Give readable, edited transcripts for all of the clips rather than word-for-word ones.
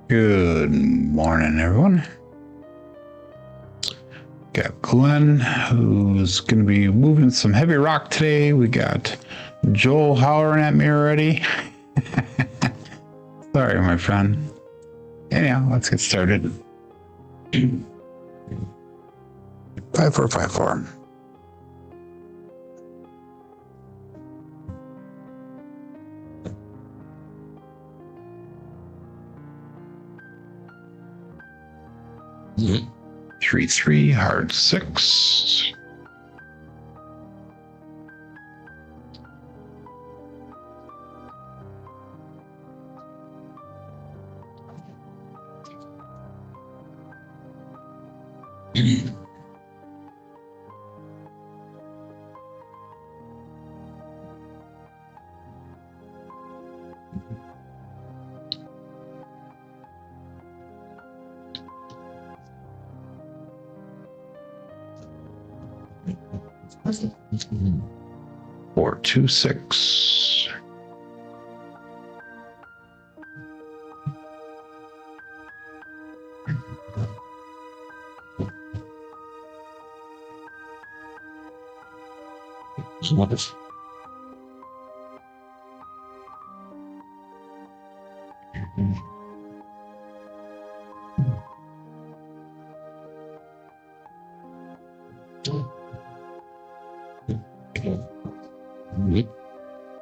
Good morning, everyone. Got Glenn, who's going to be moving some heavy rock today. We got Joel hollering at me already. Sorry, my friend. Anyhow, let's get started. 5454. Mm-hmm. 3-3, hard 6. Mm-hmm. 4-2-6. What is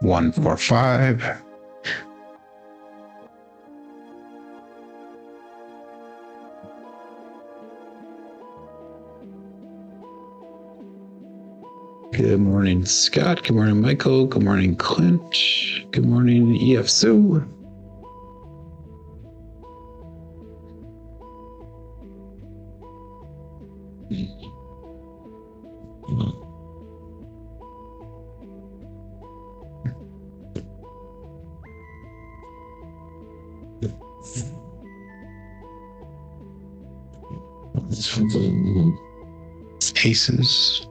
1-4-5. Good morning, Scott. Good morning, Michael. Good morning, Clint. Good morning, EF Sue. Aces.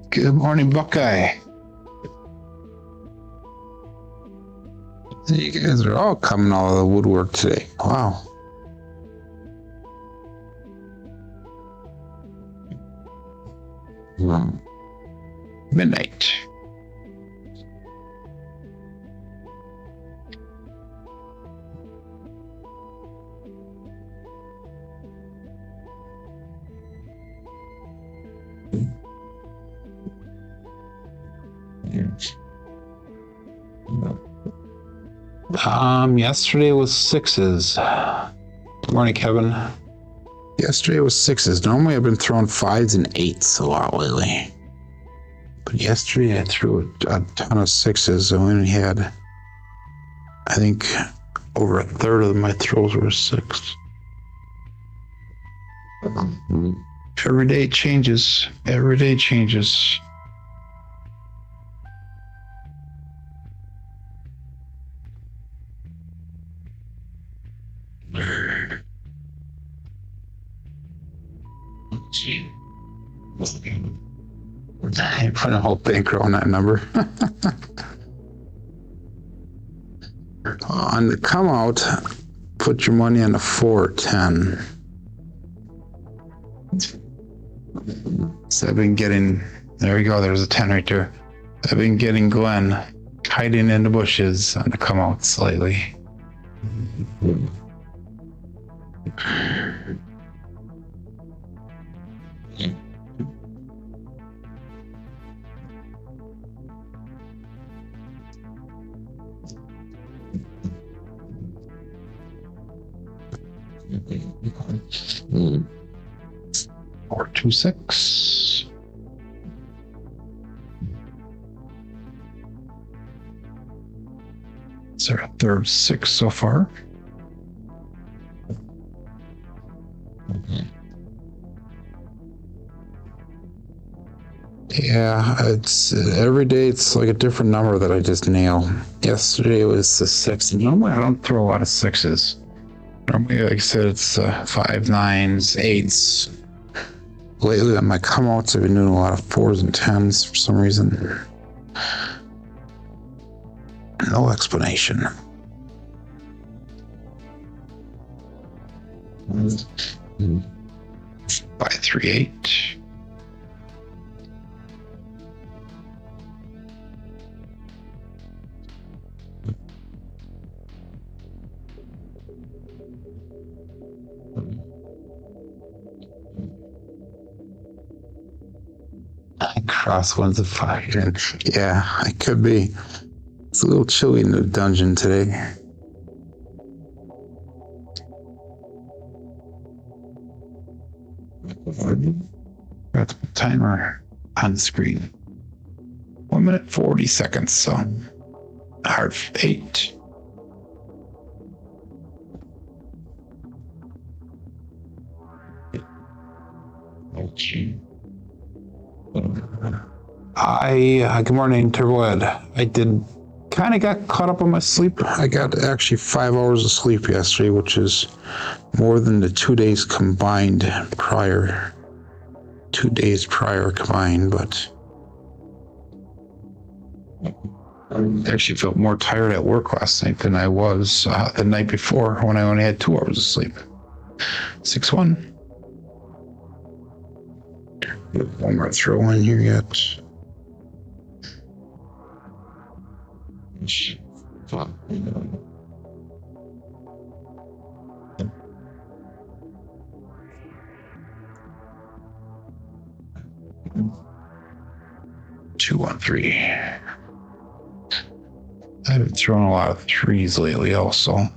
Good morning, Buckeye. You guys are all coming out of the woodwork today. Wow. Midnight. Yesterday was 6s. Good morning, Kevin. Yesterday was 6s. Normally I've been throwing 5s and 8s a lot lately. But yesterday I threw a ton of 6s. I only had, I think, over a third of my throws were 6. Every day changes. Every day changes. I put a whole bankroll on that number. On the come out, put your money on the 4-10. So I've been getting, there you go, there's a 10 right there. I've been getting Glenn hiding in the bushes on the come out slightly. Mm. 4-2-6. Is there a third 6 so far? Yeah, it's every day it's like a different number that I just nail. Yesterday was the 6. Normally I don't throw a lot of 6s. Normally, like I said, it's 5, 9s, 8s. Lately on my come outs I've been doing a lot of 4s and 10s for some reason. No explanation. 538. Cross one's a 5. Yeah, it could be. It's a little chilly in the dungeon today. Got the timer on the screen. 1 minute 40 seconds. So hard 8. Okay. Good morning, Turbo Ed. I kind of got caught up on my sleep. I got actually 5 hours of sleep yesterday, which is more than the 2 days combined prior. 2 days prior combined, but I actually felt more tired at work last night than I was the night before when I only had 2 hours of sleep. 6-1. One more throw in here yet. Two, 1, 3. I've been throwing a lot of 3s lately also.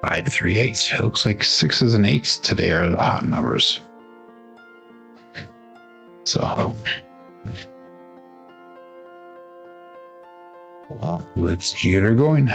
Five, 3, 8. It looks like 6s and 8s today are the hot numbers. So let's get her going.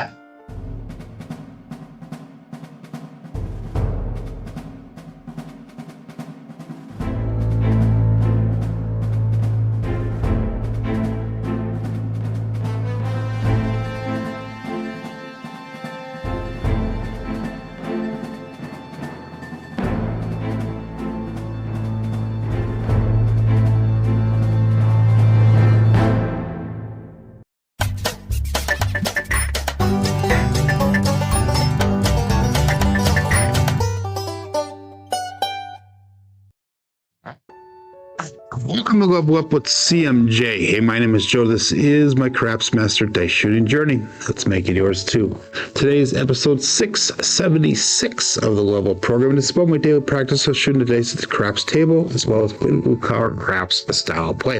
Welcome to Level Up with CMJ. Hey, my name is Joe. This is my Craps Master Dice Shooting Journey. Let's make it yours too. Today is episode 676 of the Level Up program. And it's about my daily practice of shooting the dice at the craps table, as well as blue collar craps style play.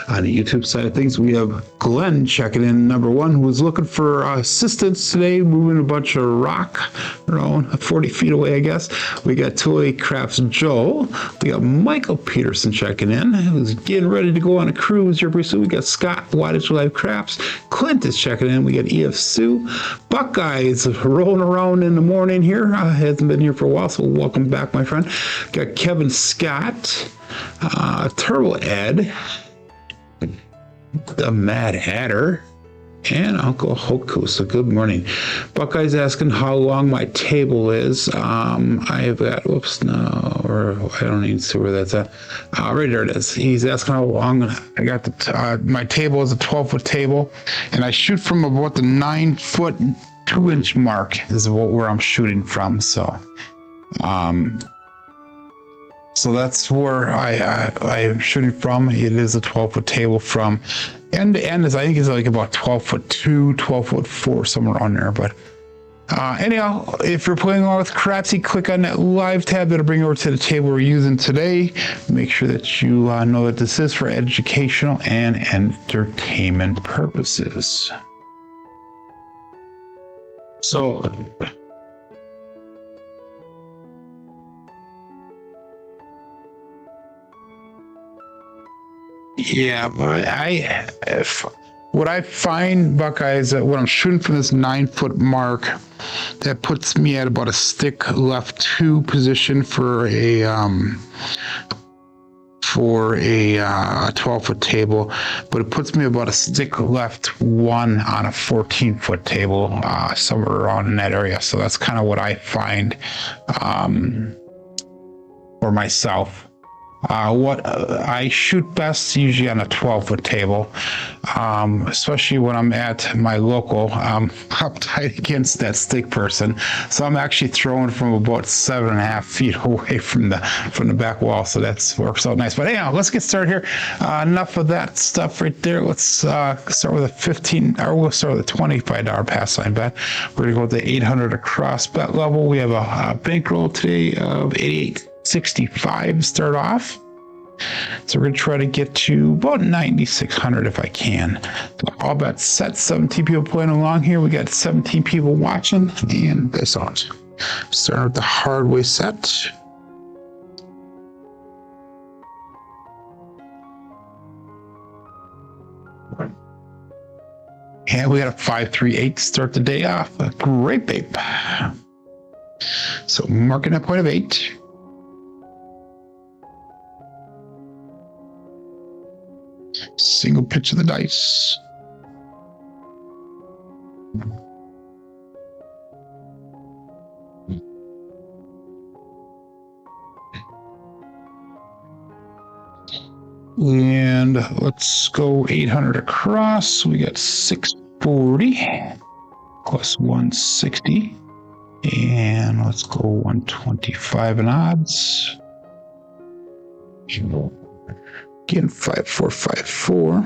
On the YouTube side of things, we have Glenn checking in, number 1, who was looking for assistance today, moving a bunch of rock around 40 feet away, I guess. We got Tully Craps Joe. We got Michael Peterson checking in, who's getting ready to go on a cruise here pretty soon. We got Scott Wattage Live Craps. Clint is checking in. We got E.F. Sue. Buckeye is rolling around in the morning here. Hasn't been here for a while, so welcome back, my friend. Got Kevin Scott. Turbo Ed. The Mad Hatter. And Uncle Hoku. So good morning. Buckeye's asking how long my table is. I've got, whoops, no, or I don't even see where that's at. Right there it is. He's asking how long I got the, my table is a 12-foot table, and I shoot from about the 9-foot 2-inch mark is where I'm shooting from. So, so that's where I am shooting from. It is a 12-foot table from end to end. I think it's like about 12-foot 2, 12-foot 4, somewhere on there. But anyhow, if you're playing along with Crapsee, click on that live tab. That'll bring you over to the table we're using today. Make sure that you know that this is for educational and entertainment purposes. Yeah, but what I find, Buckeye, is that when I'm shooting from this 9-foot mark, that puts me at about a stick left 2 position for a 12-foot table, but it puts me about a stick left 1 on a 14-foot table, somewhere around in that area. So that's kind of what I find for myself. What I shoot best usually on a 12-foot table, especially when I'm at my local. I'm up tight against that stick person, so I'm actually throwing from about 7.5 feet away from the back wall. So that works out nice. But anyhow, let's get started here. Enough of that stuff right there. Let's start with a 15, or we'll start with a $25 pass line bet. We're gonna go with the 800 across bet level. We have a bankroll today of 88.65 to start off. So we're going to try to get to about 9,600 if I can. So all bets set, 17 people playing along here. We got 17 people watching, and this on. Starting with the Hardway set. And we got a 5-3-8 to start the day off. A great babe. So marking that point of 8. Single pitch of the dice. And let's go 800 across. We got 640 plus 160. And let's go 125 in odds. Again, 5454.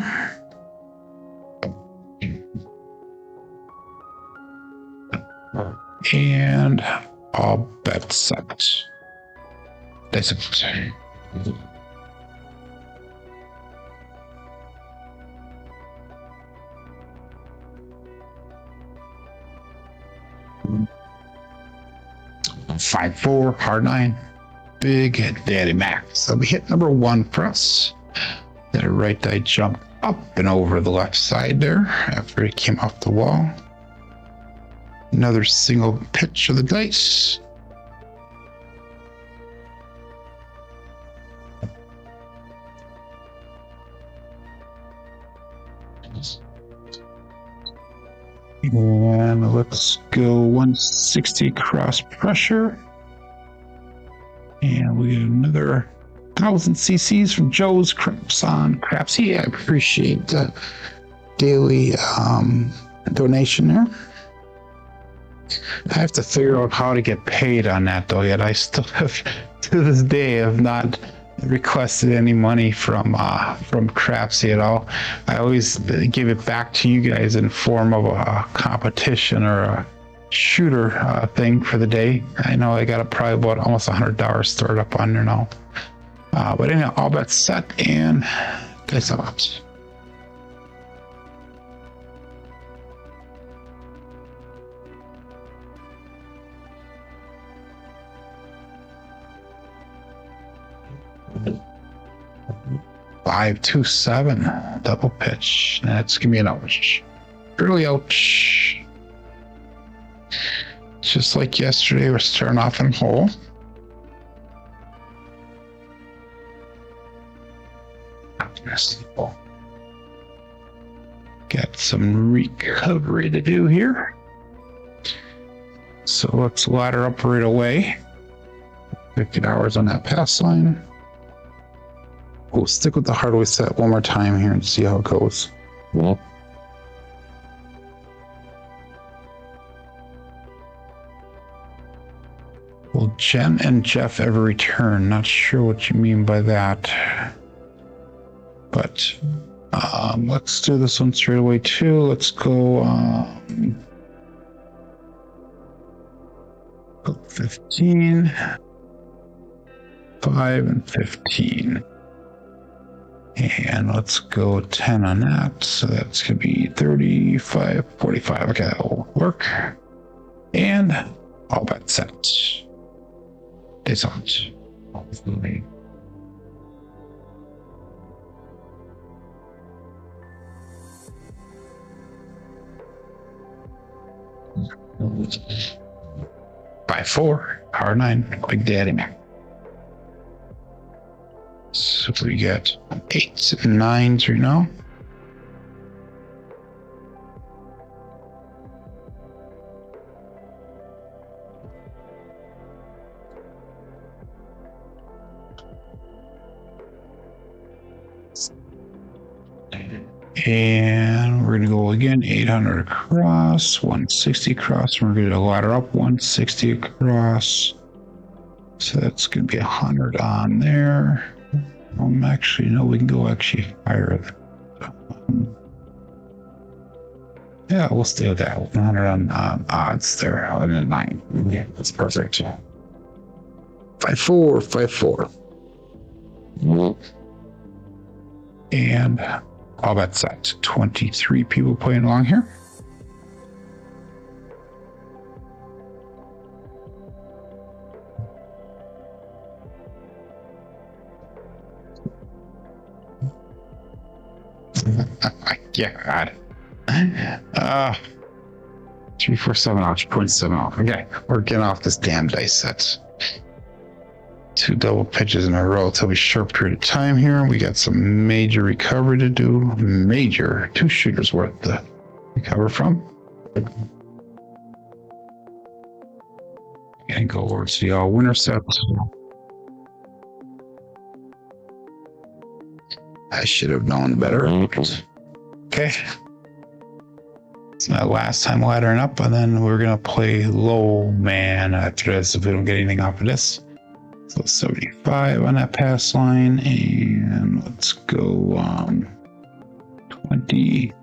And all bets set. That's it. Five, 4, hard 9. Big Daddy Mac. So we hit number 1 for us. That right die jumped up and over the left side there after it came off the wall. Another single pitch of the dice. And let's go 160 cross pressure. And we get another 1,000 cc's from Joe's Crapsee on Crapsee. I appreciate the daily donation there. I have to figure out how to get paid on that though yet. I still have, to this day, have not requested any money from Crapsee at all. I always give it back to you guys in form of a competition or a shooter thing for the day. I know I got probably about almost $100 stored up on there now. But anyhow, all bets set and dice out. Five, 2, 7 double pitch. That's gonna be an ouch. Early ouch. Just like yesterday, we're starting off in hole. Got some recovery to do here. So let's ladder up right away. 50 hours on that pass line. We'll stick with the Hardway set one more time here and see how it goes. Well, will Jen and Jeff ever return? Not sure what you mean by that. But let's do this one straight away too. Let's go 15, 5, and 15. And let's go 10 on that. So that's going to be 35, 45. Okay, that will work. And all bets set. This out. 5-4, hard 9, Big Daddy. So we got 8s and 9s right now. And we're going to go again, 800 across, 160 across. We're going to ladder up 160 across. So that's going to be 100 on there. Actually, no, we can go actually higher. Yeah, we'll stay with that. 100 on odds there, 109. Yeah, that's perfect. 5-4, 5-4. And all that's set. 23 people playing along here. Yeah, God. 347 off, 0.7 off. Okay, we're getting off this damn dice set. 2 double pitches in a relatively short period of time here. We got some major recovery to do. Major 2 shooters worth to recover from. And go over to the all winner set. I should have known better. Okay. It's my last time laddering up, and then we're gonna play low man after this if we don't get anything off of this. So 75 on that pass line, and let's go 20,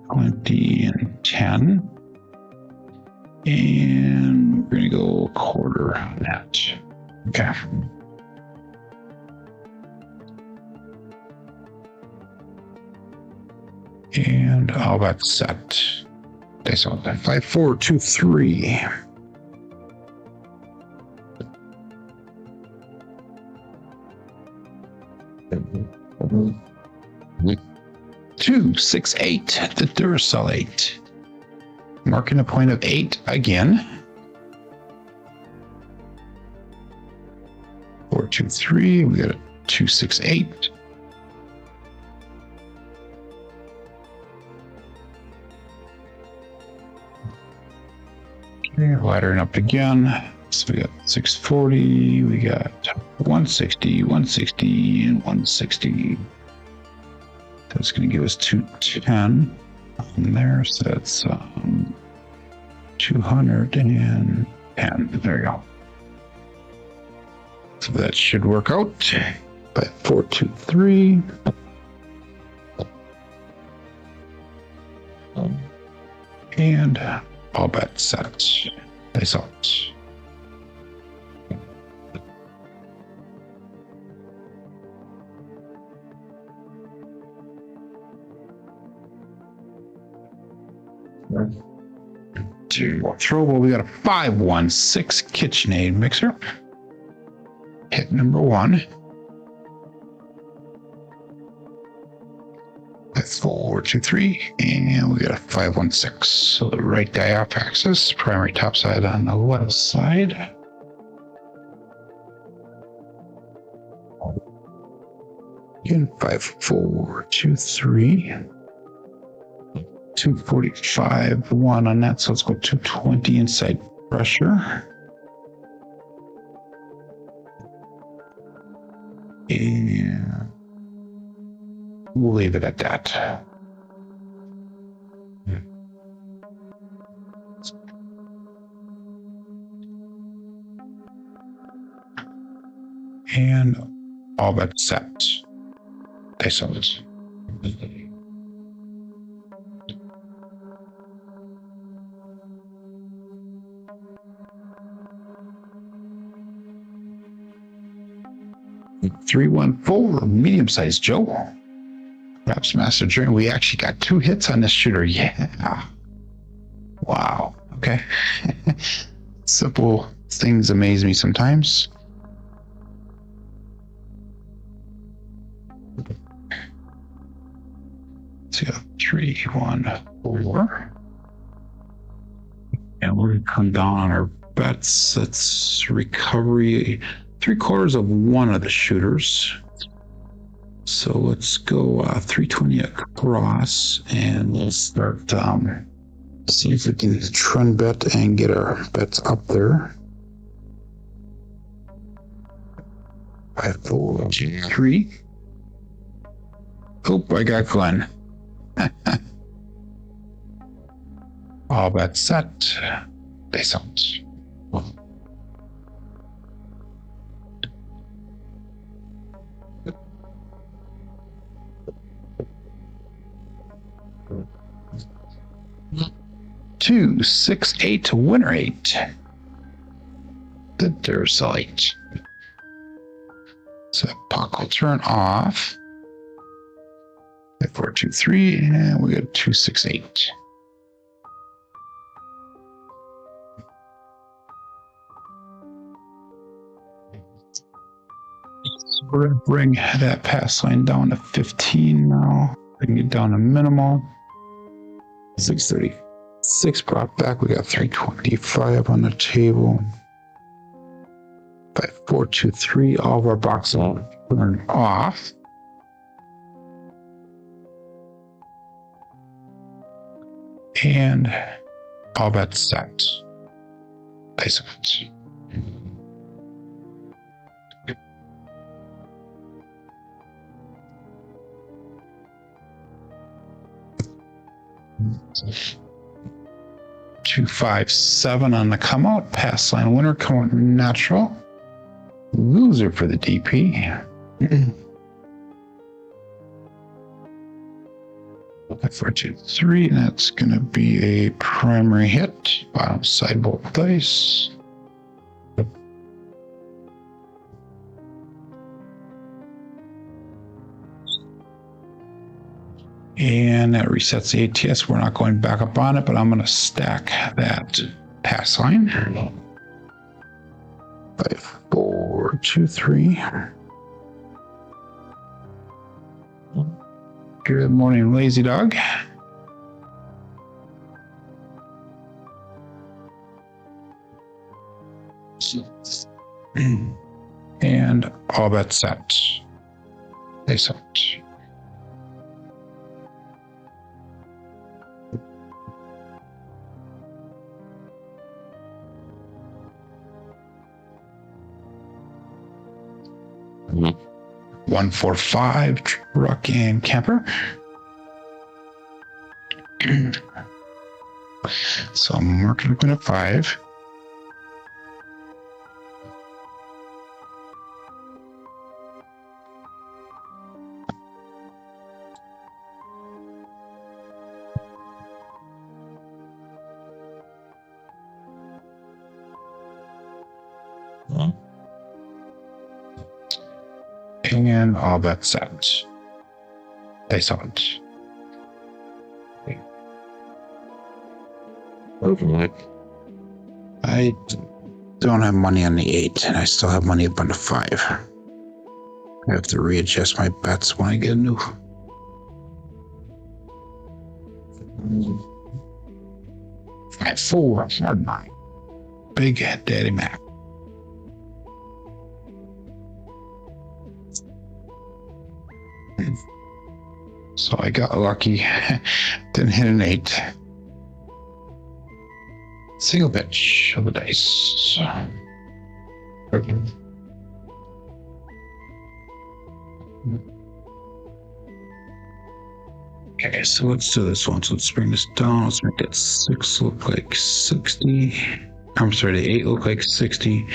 20, and 10. And we're gonna go a quarter on that. Okay. And all that's set. Okay, so 5, 4, 2, 3. Two, 6, 8. The Duracell 8. Marking a point of 8 again. 4, 2, 3. We got a 2, 6, 8. Okay, laddering up again. So we got 640. We got 160, 160, and 160. That's going to give us 210 on there. So that's 210. There you go. So that should work out. But 4, 2, 3. And all bets set. Nice out. Two throwable. We got a 516 KitchenAid mixer. Hit number 1. 4, 2, 3, and we got a 516. So the right die off axis, primary top side on the left side. Again, 5, 4, 2, 3. 245, 1 on that, so let's go 220 inside pressure. And we'll leave it at that. And all that's set. Excellent. $314, medium-sized Joe. Perhaps Master Journey. We actually got 2 hits on this shooter. Yeah. Wow. Okay. Simple things amaze me sometimes. So 3, 1, 4. We come down on our bets. That's recovery, 3/4 of one of the shooters. So let's go 320 across, and we'll start see if we can trend bet and get our bets up there. 5, 4, 3. Oh, I got Glenn. All bets set. They sound. 2, 6, 8, winner 8. There's light. So puck will turn off. 5, 4, 2, 3, and we got 2, 6, 8. So we're gonna bring that pass line down to 15 now. Bring it down to minimal. 636 brought back. We got 325 on the table. 5, 4, 2, 3. All of our boxes turn off. And all bets set. Place it. Two, 5, 7 on the come out. Pass line winner, come out natural. Loser for the DP. 5, 4, 2, 3, and that's going to be a primary hit. Bottom side both dice. And that resets the ATS. We're not going back up on it, but I'm going to stack that pass line. 5, 4, 2, 3. Good morning, lazy dog. And all bets set. They set. Mm-hmm. 1, 4, 5, truck and camper. So I'm marking it at 5. And all bets set. They saw it. I don't have money on the 8, and I still have money up on the 5. I have to readjust my bets when I get a new. Five, 4, hard 9. Big Daddy Mac. So I got lucky. Didn't hit an 8. Single pitch of the dice. Okay, so let's do this one. So let's bring this down. Let's make that 6 look like 60. I'm sorry, the 8 look like 60.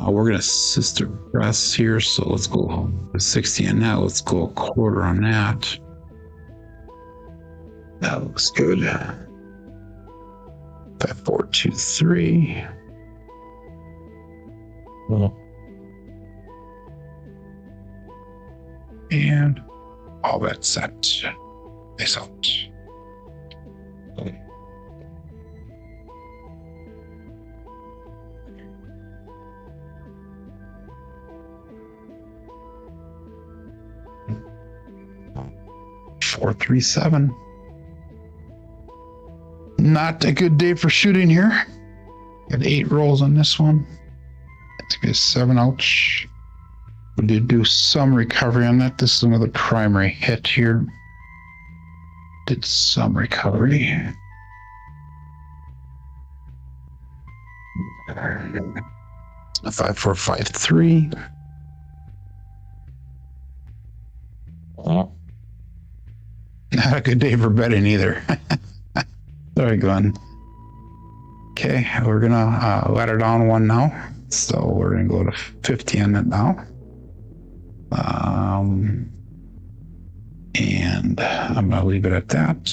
We're gonna sister press here, so let's go 60 on that. Let's go a quarter on that. That looks good. 5, 4, 2, 3. And all that set is out. Four, 3, 7. Not a good day for shooting here. Got 8 rolls on this one. That's gonna be a 7. Ouch. We did do some recovery on that. This is another primary hit here. Did some recovery. 5, 4, 5, 3. Not a good day for betting either. Sorry, Glenn. Okay, we're gonna ladder down 1 now. So we're gonna go to 50 on it now. And I'm gonna leave it at that.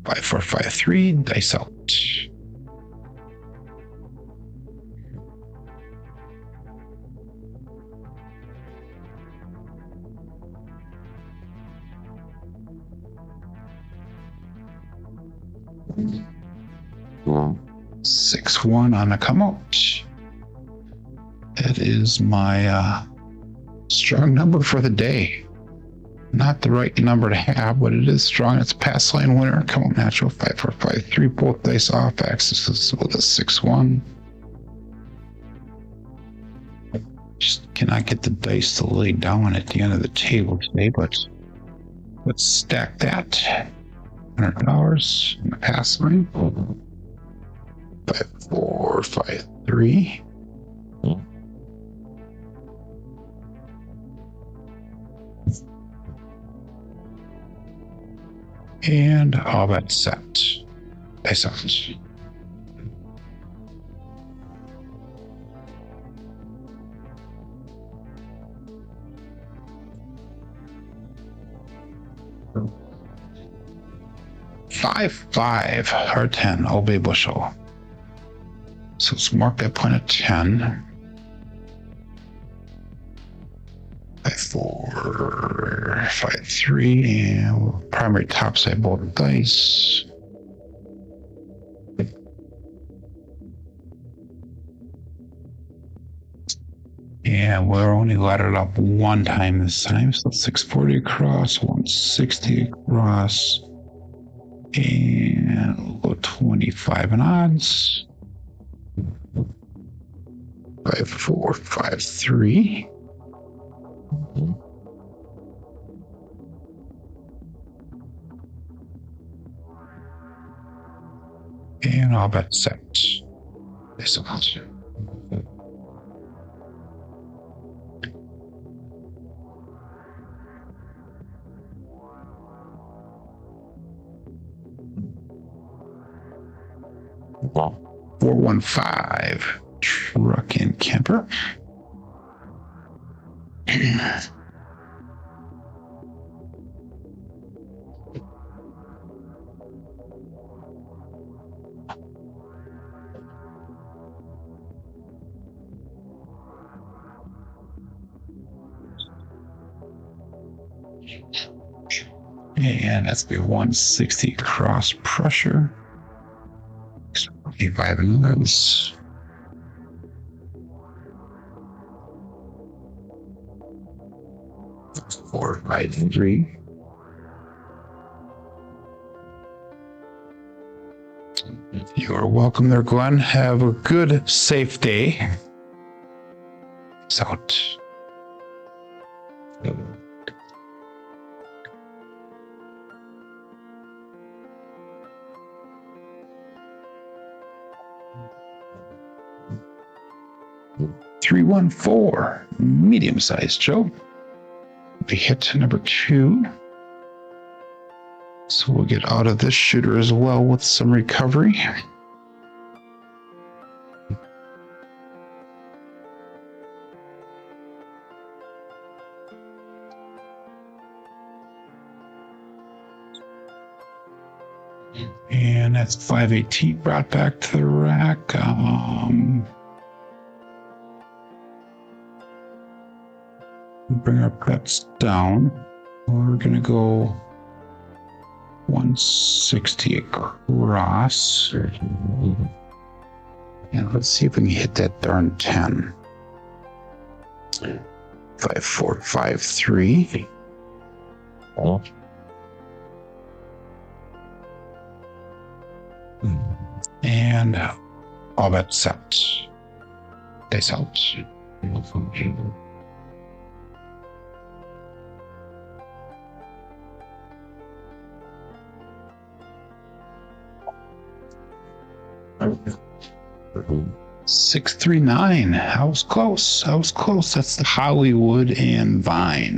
5, 4, 5, 3. Dice out. Well, 6, 1 on a come out. It is my strong number for the day. Not the right number to have, but it is strong. It's pass line winner. Come on, natural. 5, 4, 5, 3. Both dice off axis with a 6, 1. Just cannot get the dice to lay down at the end of the table today, but let's stack that. $100 on the pass line. 5, 4, 5, 3. And all that's set. Dice out. $5, hard 10, obey bushel. So let's mark that point at 10. 5, 4, 5, 3, and primary topside both dice. And we're only laddered up 1 time this time, so 640 across, 160 across, and we'll go 25 in odds. 5, 4, 5, 3. And all bet set. This one. 415 truck and camper. And that's the 160 cross pressure. 25 and others. Four, 5, 3. You are welcome there, Glenn. Have a good, safe day. Peace out. 314, medium-sized Joe. We hit number 2. So we'll get out of this shooter as well with some recovery. And that's 518 brought back to the rack. Bring our bets down. We're gonna go 160 across. And let's see if we can hit that darn 10. 5, 4, 5, 3. And All bets set. Days out. Mhm. 639. I was close. I was close. That's the Hollywood and Vine.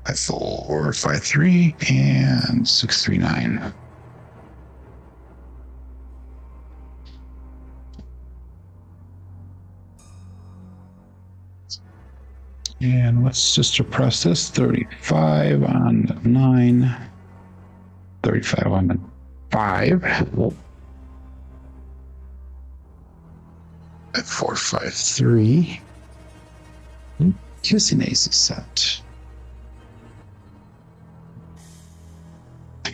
Five, 4, 5, 3, and 639. And let's just suppress this. 35 on the 9, 35 on the 5. 4, 5, 3. Kissing ace is set.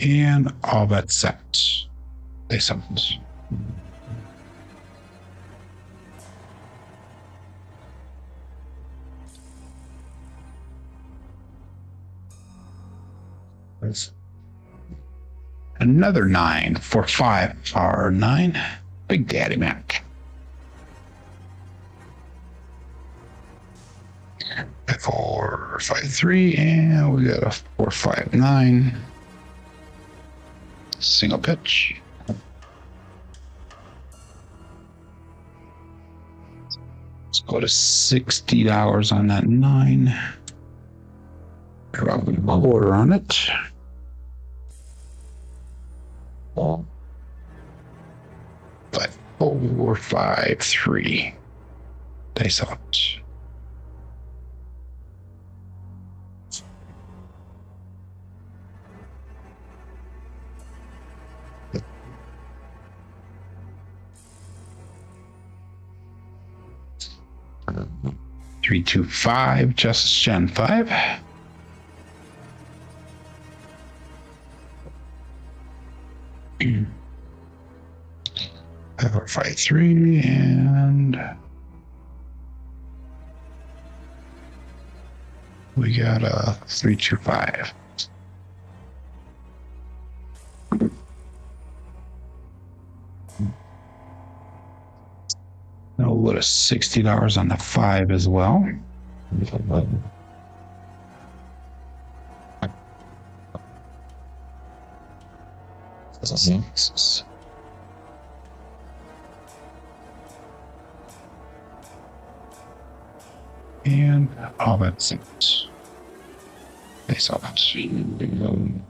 And all bets set. They summoned. Another 9 for 5 R9. Big Daddy Mac. 4, 5, 3, and we got a 4, 5, 9. Single pitch. Let's go to $60 on that 9. Probably a quarter on it. Oh. 5, 4, 5, 3. Dice out. Mhm. 3, 2, 5. Justice Gen 5. 5, 5, 3, and we got a 3, 2, 5. Now we'll go to $60 on the 5 as well. Six. And all that's it. Face off. $639.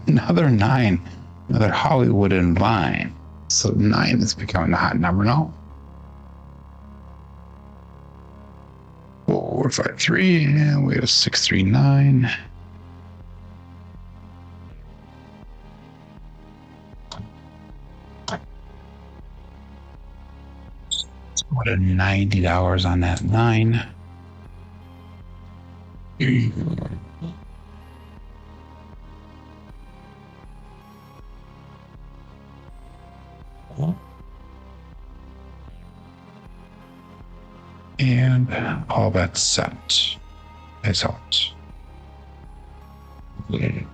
Another 9. Another Hollywood and Vine. So 9 is becoming the hot number now. 4, 5, 3, and we have 639. What a $90 on that 9. And all that's set. It's out. Mhm.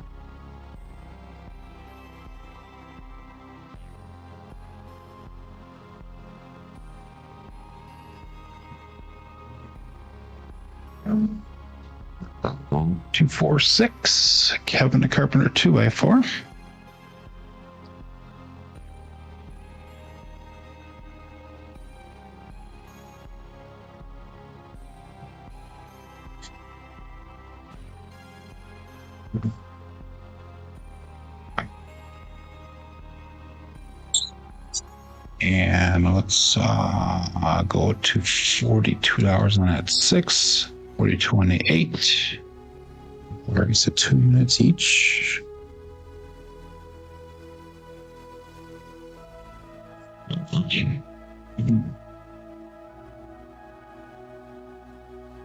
2, 4, 6. Kevin the Carpenter 2x4. And let's go to $42 on that 6, 42 on the 8. Where is it? 2 units each.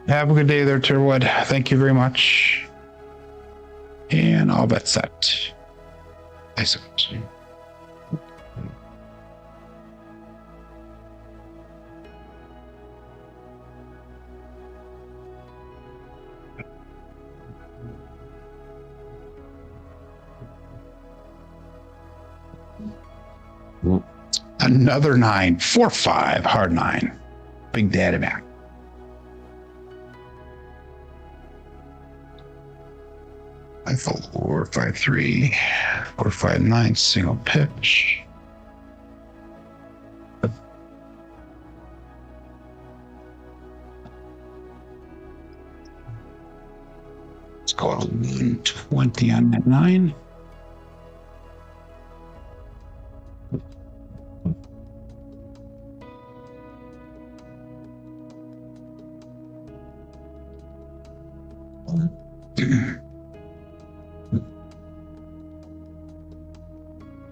Have a good day there, Turwood. Thank you very much. And all bets set. Dice out. Another 9. 4-5. Hard 9. Big Daddy Mac. I 4, 5, 3, 4, 5, 9. Single pitch. Let's go 120 on that 9.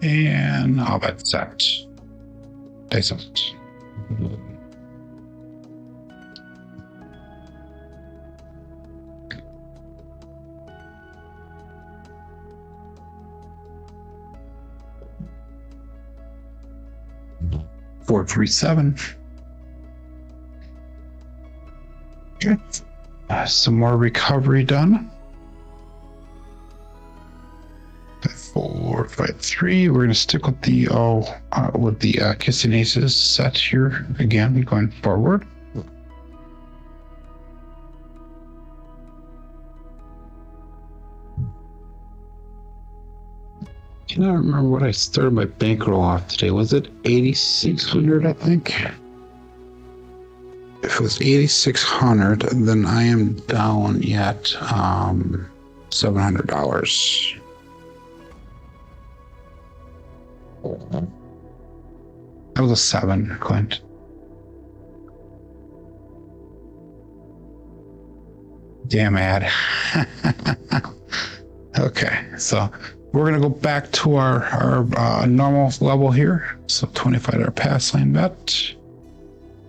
And all that set. Dice out. Four, 3, 7. Okay. Some more recovery done. 4, 5, 3. We're gonna stick with the kissing aces set here again, going forward. Cannot remember what I started my bankroll off today. Was it 8,600? I think. If it was 8,600, then I am down yet $700. That was a 7, Clint. Damn ad. Okay, so we're gonna go back to our normal level here. So $25 pass line bet,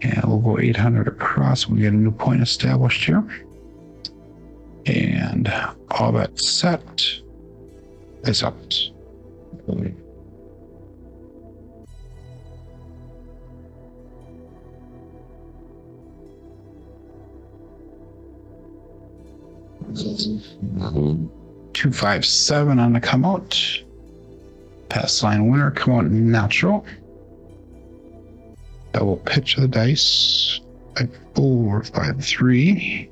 and we'll go 800 across. We get a new point established here, and all that set is up. Mm-hmm. 257 on the come out. Pass line winner, come out natural. Double pitch of the dice. 4, 5, 3.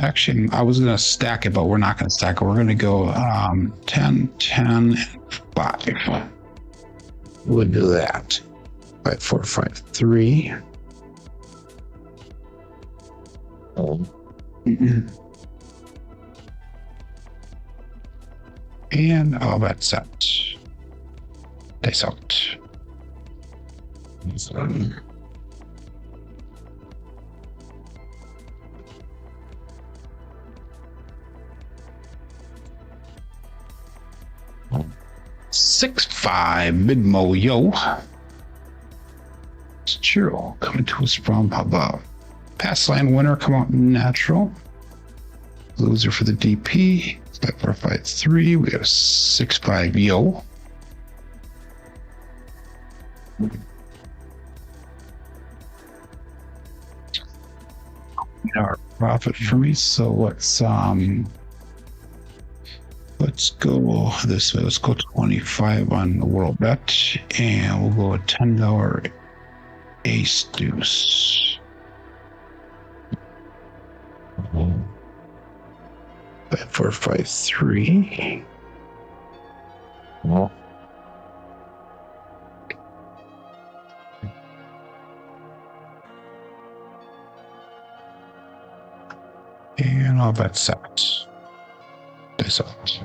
Actually, I was going to stack it, but we're not going to stack it. We're going to go 10, 10, 5. We'll do that. 5, 4, 5, 3. And all that set. Dice out. 6-5 mid-mo yo. It's Chiro coming to us from above. Pass line winner, come out natural. Loser for the DP. 5, 4, 5, 3. We got a 6-5 yo. Our profit for me. So let's go this way. Let's go 25 on the world bet, and we'll go a $10 ace deuce. 5, 4, 5, 3. Well, And all bets set. Dice out.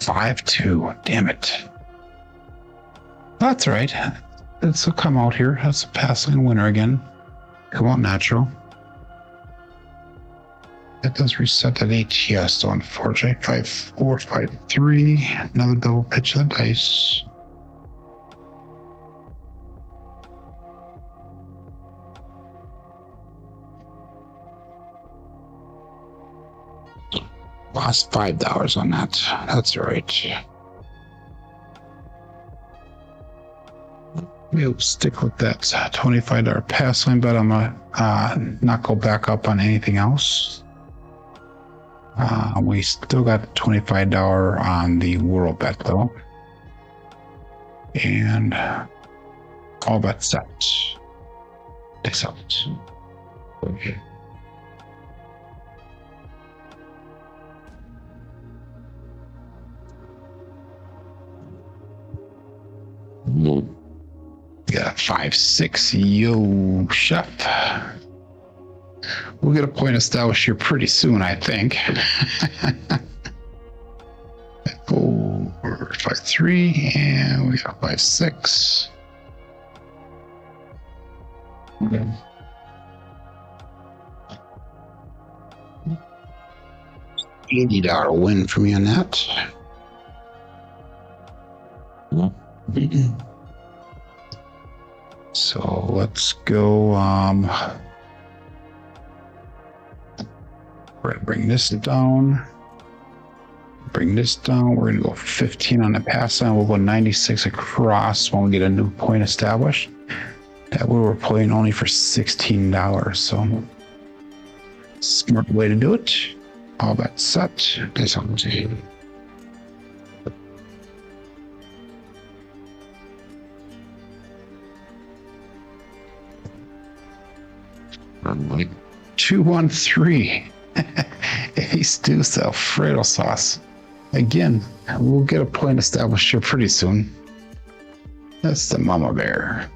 Five, 2. Damn it. That's right. This will come out here. That's a pass line winner again. Come out natural. That does reset that ATS, so unfortunately. 5, 4, 5, 3. Another double pitch of the dice. Lost $5 on that. That's right. We'll stick with that $25 pass line, but I'm gonna not go back up on anything else. We still got $25 on the world bet though, and all bets set. Takes out. Okay. No. Got 5, 6. Yo, chef. We'll get a point established here pretty soon, I think. 4, 5, 3, and we got 5, 6. Okay. $80 win for me on that. No. So let's go. We're gonna bring this down. Bring this down. We're gonna go 15 on the pass line. We'll go 96 across when we get a new point established. That way we're playing only for $16. So smart way to do it. All that set. Okay, so I'm like, 213. Ace deuce Alfredo sauce. Again, we'll get a point established here pretty soon. That's the mama bear.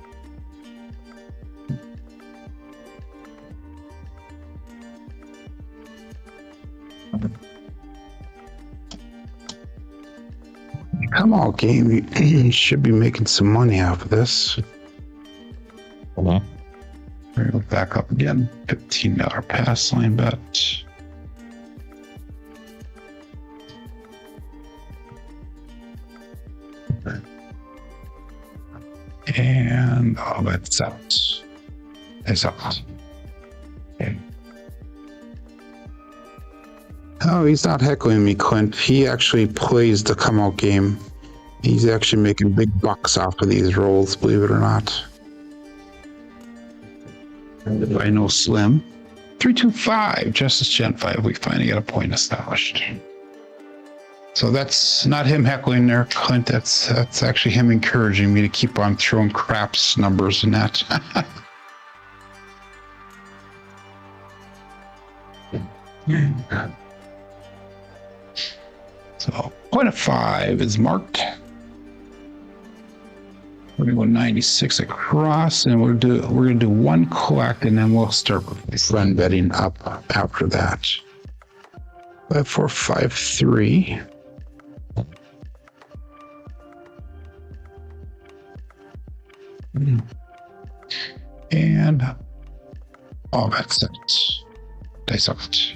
Come on, game. You should be making some money off of this. hello. We're gonna go back up again. $15 pass line bet. And all that's out. It's out. Okay. Oh, he's not heckling me, Clint. He actually plays the come out game. He's actually making big bucks off of these rolls, believe it or not. I know Slim. 325, Justice Gen 5. We finally got a point established. So that's not him heckling there, Clint. That's actually him encouraging me to keep on throwing craps numbers and that. So point of 5 is marked. We're gonna go 96 across, and we're gonna do one collect, and then we'll start run betting up after that. 5, 4, 5, 3. And all that's it. Dice out.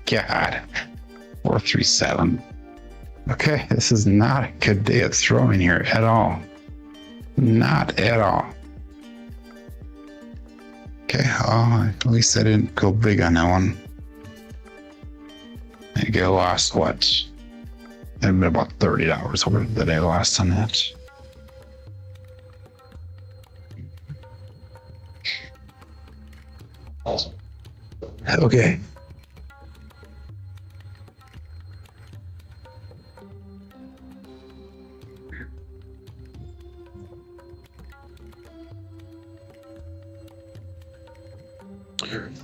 God, 437. Okay, this is not a good day of throwing here at all. Not at all. Okay, at least I didn't go big on that one. I think I lost what? It'd been about $30 worth that I lost on that. Okay.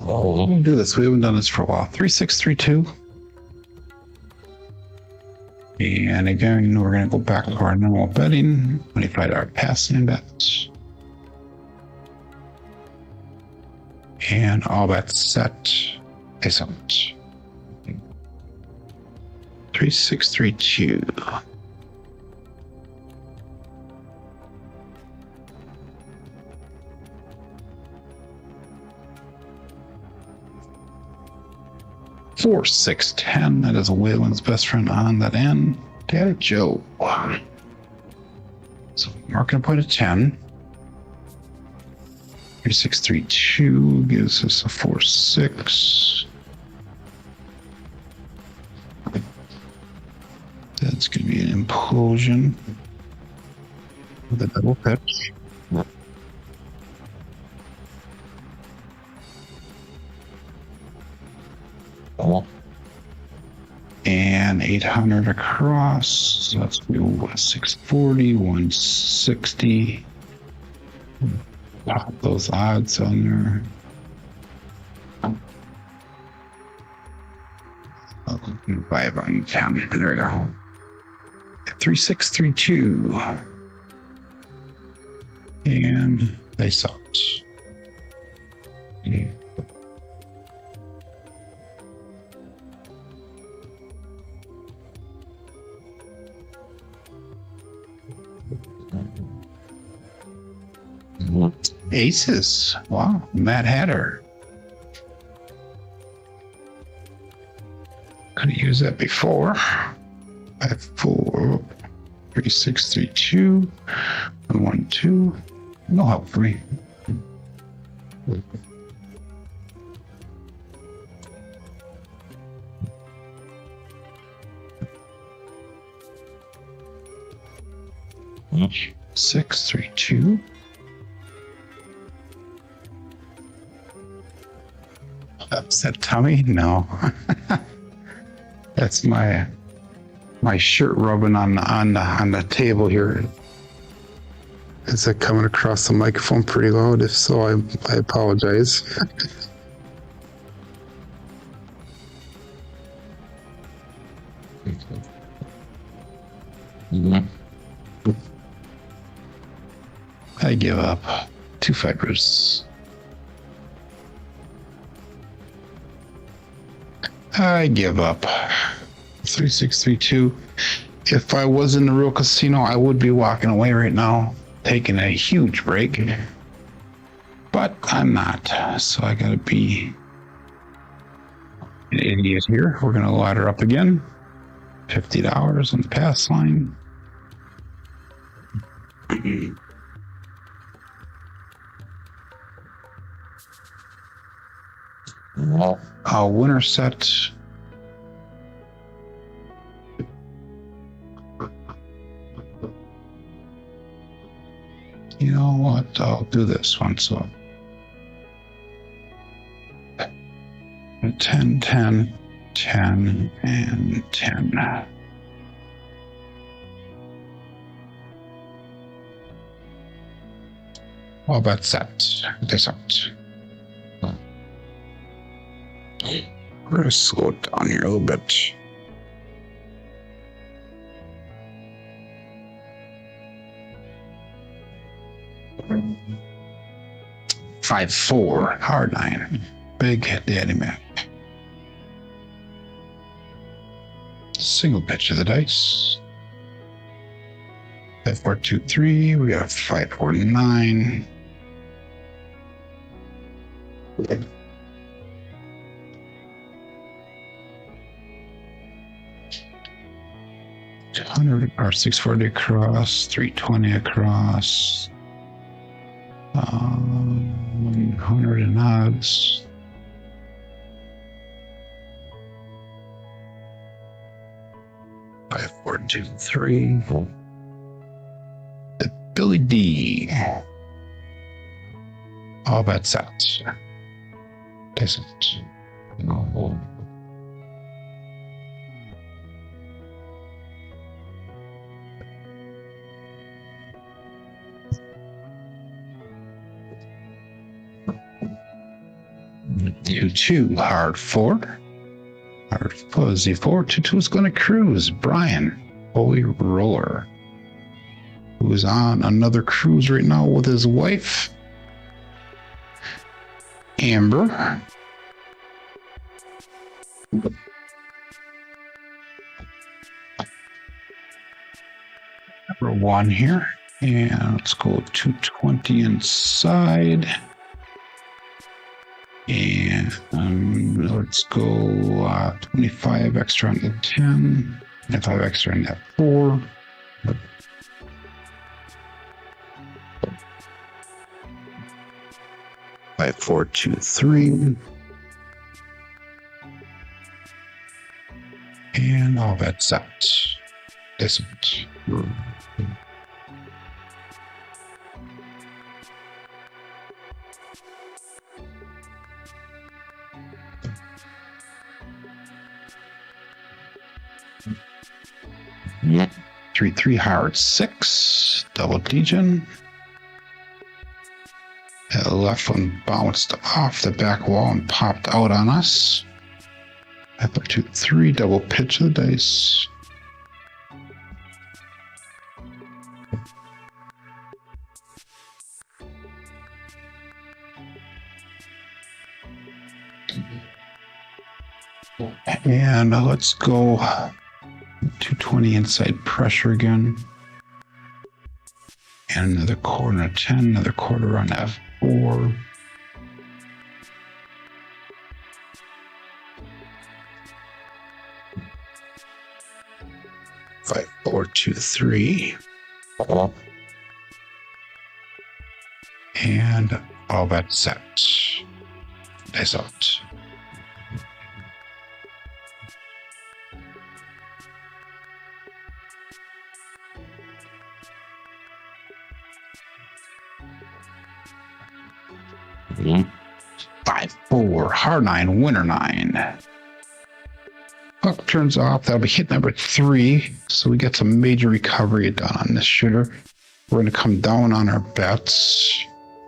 We'll do this. We haven't done this for a while. 3632. And again, we're going to go back to our normal betting. $25 passing bets. And all bets set. Excellent. 3632. Four, 610. That is Waylon's best friend on that end. Daddy Joe. So marking a point of 10. 3632 gives us a 4-6. That's going to be an implosion with a double pitch. And 800 across. So that's going to be 640, 160. Pop those odds on there. 5 on 10. There we go. 3632. And they sucked. Yeah. Aces. Wow. Mad Hatter. Could have used that before. 5-4. 3632. 1-2. No help for me. Much. 632. Upset tummy? No. That's my shirt rubbing on the table here. Is that coming across the microphone pretty loud? If so, I apologize. I give up. 2 fibers. I give up. 3632. If I was in the real casino, I would be walking away right now, taking a huge break. But I'm not, so I gotta be an idiot here. We're gonna ladder up again. $50 on the pass line. Winner set. You know what? I'll do this one. So 10, 10, 10, and 10. How about set? This out. We're gonna slow it down here a little bit. Five, 4, hard 9. Big daddy man. Single pitch of the dice. 5, 4, 2, 3. We got 5, 4, 9. $100 or 640 across, 320 across, 100 in odds. Five, 4, 2, 3. The Billy D. All bets out. Doesn't. No. Two, hard 4. Hard fuzzy 4. 2 is going to cruise. Brian, holy roller, who is on another cruise right now with his wife, Amber. for one here. And let's go 220 inside. And let's go 25 extra on the 10, and 5 extra on that 4. 5, 4, 2, 3. And all that's set. Isn't. Yep. 3-3 hard 6. Double degen. That left one bounced off the back wall and popped out on us. 5, 2, 3. Double pitch of the dice. And let's go 220 inside pressure again. And another quarter on a 10, another quarter on F4. Five, 4, 2, 3. And all that's set. Dice out. Mm-hmm. 5, 4, hard 9, winner 9. Puck turns off. That'll be hit number 3. So we get some major recovery done on this shooter. We're going to come down on our bets.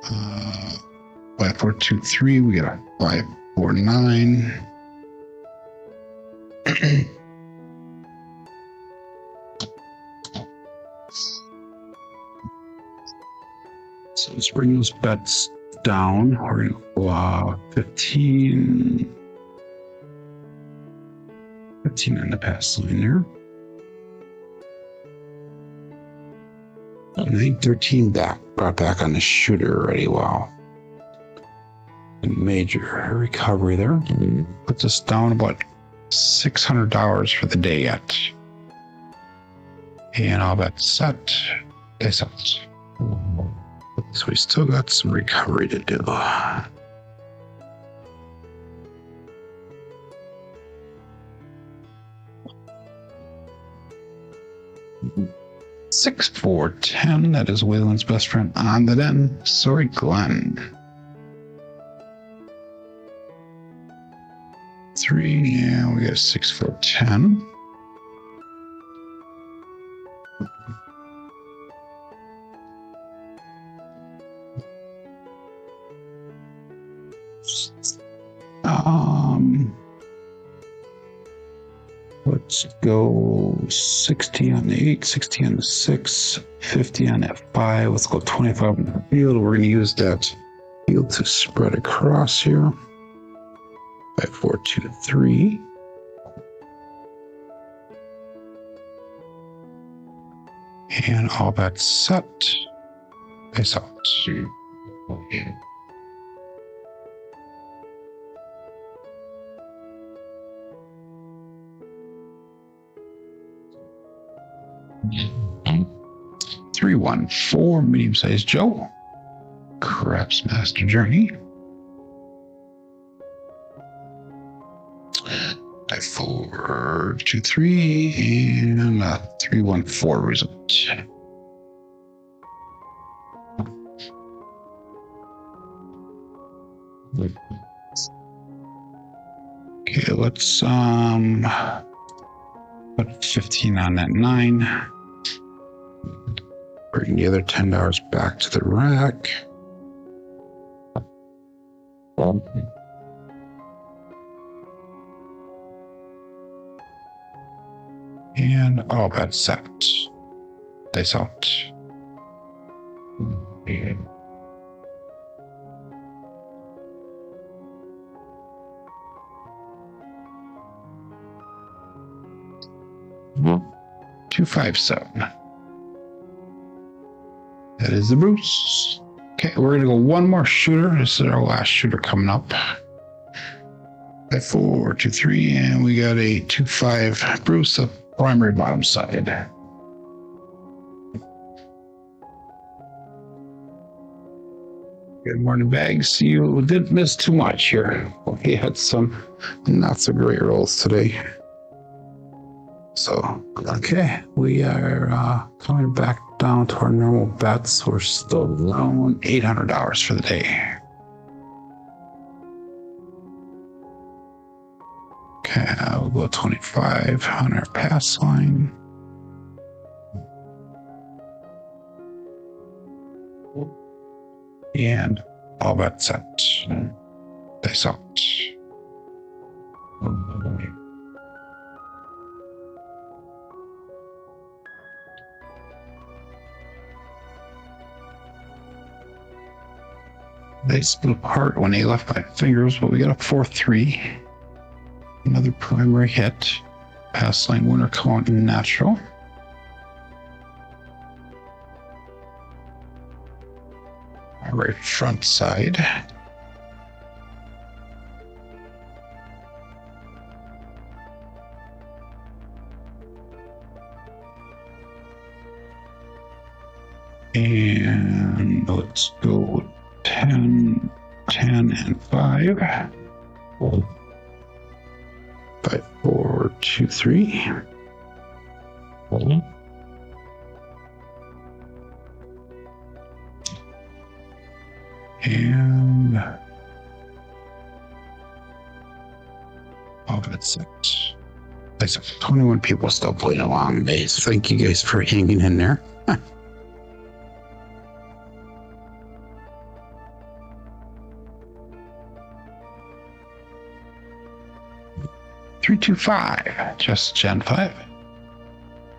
5, 4, 2, 3. We get a 5, 4, 9. So let's bring those bets down. We're going to go 15. 15 on the pass line there. 9, 13 back, brought back on the shooter already. Wow. A major recovery there. Mm-hmm. Puts us down about $600 for the day yet. And all that set. Dice out. So we still got some recovery to do. 6, 4, 10. That is Waylon's best friend on the den. Sorry, Glenn. 3, yeah, we got a 6, 4, 10. Let's go 60 on the 8, 60 on the 6, 50 on that 5. Let's go 25 on the field. We're going to use that field to spread across here. 5, 4, 2, 3. And all that's set. Face out. Mm-hmm. 3, 1, 4, medium-sized Joe. Craps Master Journey. 5, 4, 2, 3, and 3, 1, 4 result. Okay, let's put 15 on that 9. Bring the other $10 back to the rack. And all that's set. Dice out. Mm-hmm. 2, 5, 7. That is the Bruce. Okay, we're gonna go one more shooter. This is our last shooter coming up. At 4, 2, 3, and we got a 2-5 Bruce, the primary bottom side. Good morning, Bags. You didn't miss too much here. We had some not so great rolls today. So, okay, we are coming back down to our normal bets. We're still around $800 for the day. Okay, we'll go 25 on our pass line. And all bets set. Dice out. They split apart when they left my fingers, but we got a 4-3. Another primary hit. Pass line winner come out natural. Our right front side. And let's go 10, 10, and 5. 5, 4, 2, 3. And all that's set. There's 21 people still playing along. Thank you guys for hanging in there. 325, just Gen 5.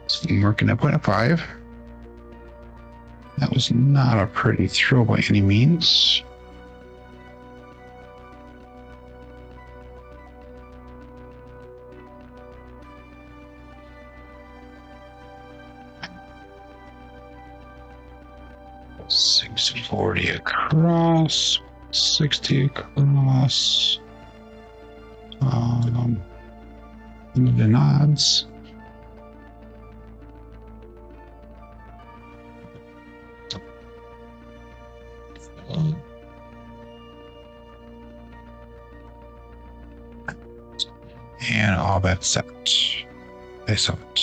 So I'm working at 0.5. That was not a pretty throw by any means. $640 across, 60 across. The nods. And all bets set. They saw it.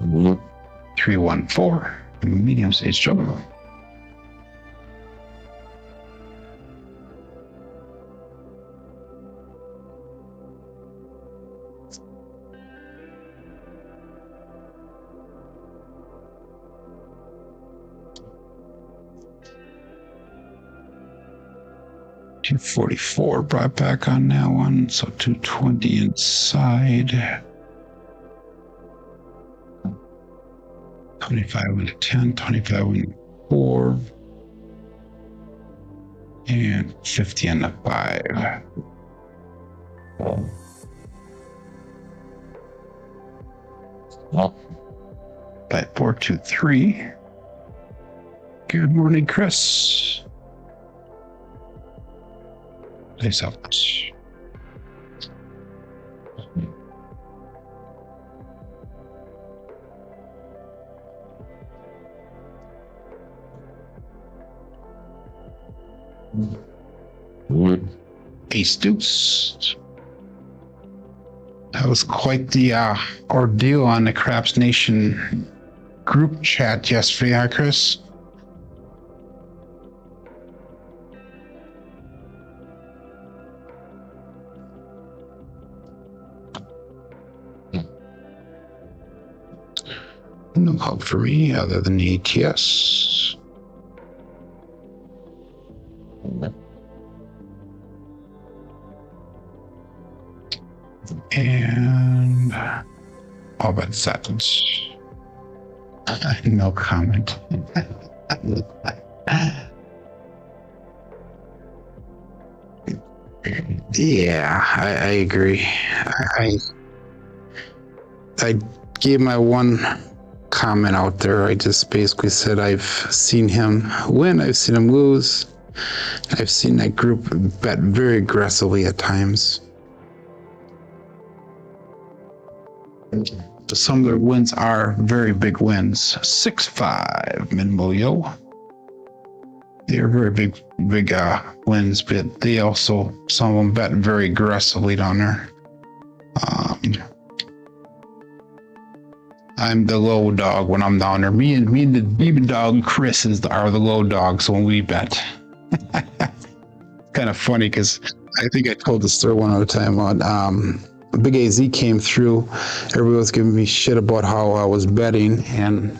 Mhm. 314, medium stage jumbo. $244 brought back on that one, so 220 inside. 25 with a 10, 25 with a 4, and 50 on the 5. Well, 5, 4, 2, 3. Good morning, Chris. Place out. mhm. Ace deuce. That was quite the ordeal on the Craps Nation group chat yesterday, huh, Chris? No help for me other than the ATS. And all but set. No comment. Yeah, I agree. I gave my one comment out there. I just basically said I've seen him win, I've seen him lose. I've seen that group bet very aggressively at times. Some of their wins are very big wins. 6-5 minimal yo. They are very big wins, but they also, some of them bet very aggressively down there. I'm the low dog when I'm down there. Me and the demon dog Chris are the low dogs when we bet. Kind of funny because I think I told the story one other time on Big AZ came through. Everybody was giving me shit about how I was betting, and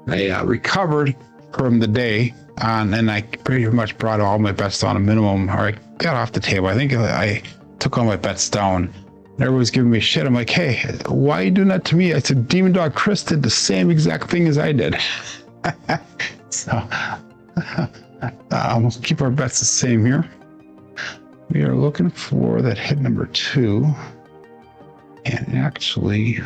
I recovered from the day and I pretty much brought all my bets down to minimum, or I got off the table. I think I took all my bets down. Everybody's giving me shit. I'm like, hey, why are you doing that to me? I said, Demon Dog Chris did the same exact thing as I did. So we'll keep our bets the same here. We are looking for that hit number 2. And actually,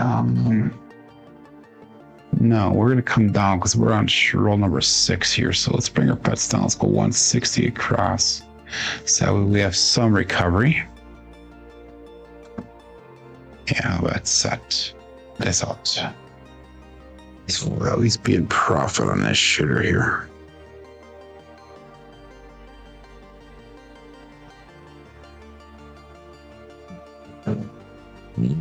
no, we're going to come down because we're on roll number 6 here. So let's bring our bets down. Let's go 160 across. So we have some recovery. Yeah, let's set this out. So we'll at least be in profit on this shooter here. Mm-hmm.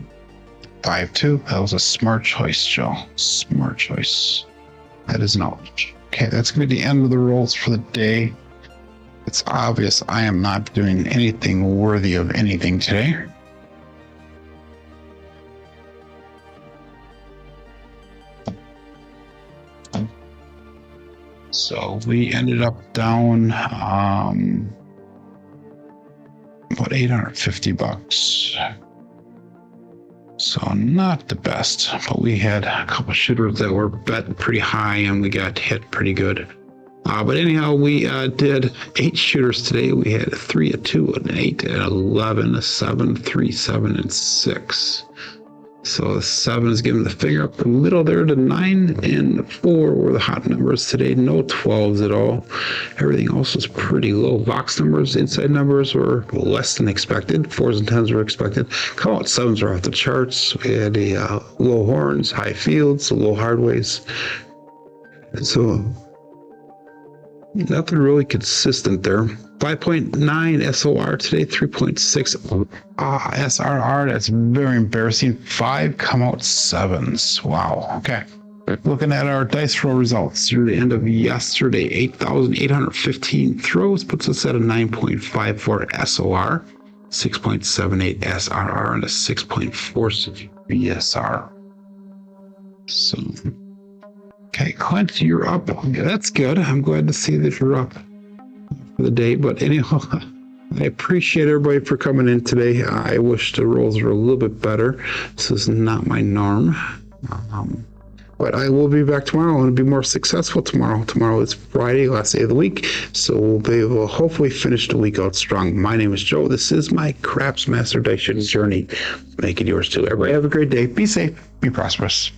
5-2. That was a smart choice, Joe. Smart choice. That is an out. Okay, that's going to be the end of the rolls for the day. It's obvious I am not doing anything worthy of anything today. So we ended up down, about $850. So not the best, but we had a couple shooters that were bet pretty high and we got hit pretty good. But anyhow, we did 8 shooters today. We had a 3, a 2, an 8, an 11, a 7, 3, 7, and 6. So the 7 is giving the finger up the middle there to 9, and the 4 were the hot numbers today. No 12s at all. Everything else was pretty low. Box numbers, inside numbers were less than expected. 4s and 10s were expected. Come out 7s were off the charts. We had a low horns, high fields, low hardways. So nothing really consistent there. 5.9 SOR today, 3.6 SRR. That's very embarrassing. 5 come out 7s. Wow. Okay. Looking at our dice roll results through the end of yesterday, 8,815 throws puts us at a 9.54 SOR, 6.78 SRR, and a 6.46 BSR. So, okay, Clint, you're up. Yeah, that's good. I'm glad to see that you're up for the day. But anyhow, I appreciate everybody for coming in today. I wish the rolls were a little bit better. This is not my norm. But I will be back tomorrow. I want to be more successful tomorrow. Tomorrow is Friday, last day of the week. So we'll be able to hopefully finish the week out strong. My name is Joe. This is my Craps Master Dice journey. Make it yours too. Everybody have a great day. Be safe. Be prosperous.